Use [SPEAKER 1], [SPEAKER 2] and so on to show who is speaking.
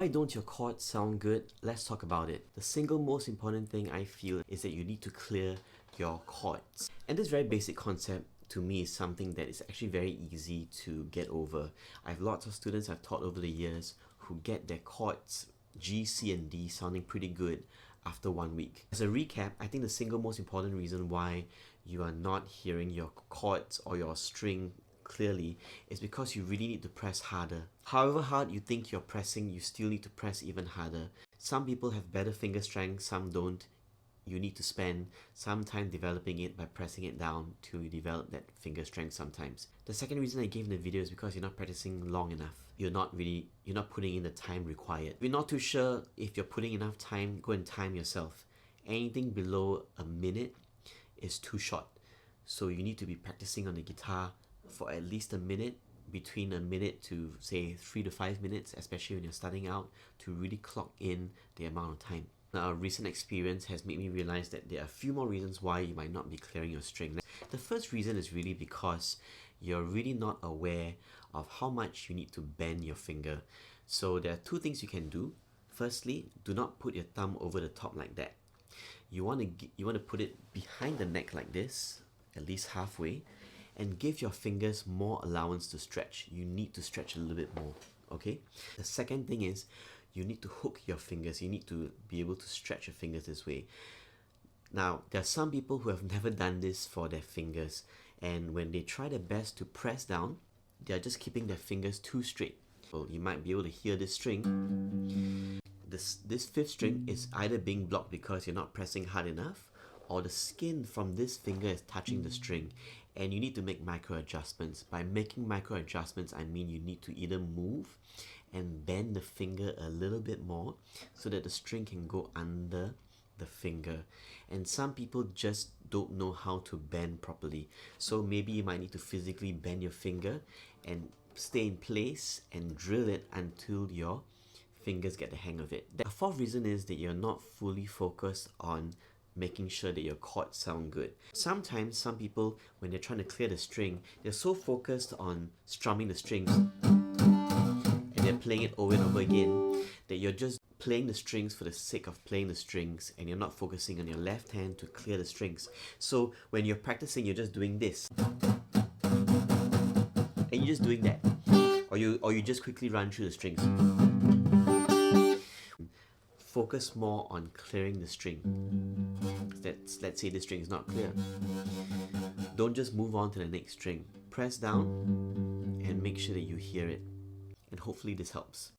[SPEAKER 1] Why don't your chords sound good? Let's talk about it. The single most important thing I feel is that you need to clear your chords. And this very basic concept to me is something that is actually very easy to get over. I have lots of students I've taught over the years who get their chords G, C and D sounding pretty good after 1 week. As a recap, I think the single most important reason why you are not hearing your chords or your string clearly is because you really need to press harder. However hard you think you're pressing, you still need to press even harder. Some people have better finger strength, some don't. You need to spend some time developing it by pressing it down to develop that finger strength sometimes. The second reason I gave in the video is because you're not practicing long enough. You're not putting in the time required. If you're not too sure if you're putting enough time, go and time yourself. Anything below a minute is too short. So you need to be practicing on the guitar for at least a minute, between a minute to say 3 to 5 minutes, especially when you're starting out, to really clock in the amount of time. Now, a recent experience has made me realize that there are a few more reasons why you might not be clearing your string. The first reason is really because you're really not aware of how much you need to bend your finger. So there are two things you can do. Firstly, do not put your thumb over the top like that. You want to put it behind the neck like this, at least halfway, and give your fingers more allowance to stretch. You need to stretch a little bit more, okay? The second thing is you need to hook your fingers. You need to be able to stretch your fingers this way. Now, there are some people who have never done this for their fingers, and when they try their best to press down, they are just keeping their fingers too straight. Well, you might be able to hear this string. This fifth string is either being blocked because you're not pressing hard enough, or the skin from this finger is touching the string, and you need to make micro adjustments. By making micro adjustments, I mean you need to either move and bend the finger a little bit more so that the string can go under the finger. And some people just don't know how to bend properly. So maybe you might need to physically bend your finger and stay in place and drill it until your fingers get the hang of it. The fourth reason is that you're not fully focused on making sure that your chords sound good. Sometimes some people, when they're trying to clear the string, they're so focused on strumming the strings and they're playing it over and over again that you're just playing the strings for the sake of playing the strings, and you're not focusing on your left hand to clear the strings. So when you're practicing, you're just doing this and you're just doing that, or you just quickly run through the strings. Focus more on clearing the string. Let's say the string is not clear. Don't just move on to the next string. Press down and make sure that you hear it. And hopefully this helps.